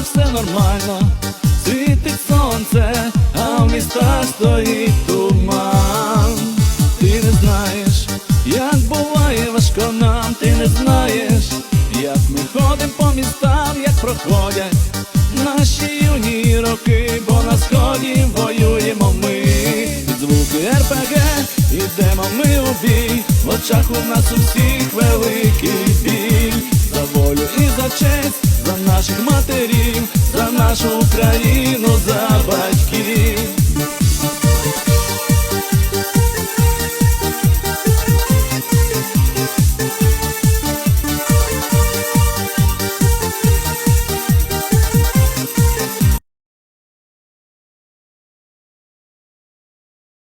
все нормально, світить сонце, а в містах стоїть туман. Ти не знаєш, як буває важко нам, ти не знаєш, як ми ходим по містам, як проходять наші юні роки, бо на сході воюємо ми. Під звуки РПГ ідемо ми у бій, в очах у нас у всіх великий біль. За волю і за честь, за наших матерів, за нашу Україну, за батьків.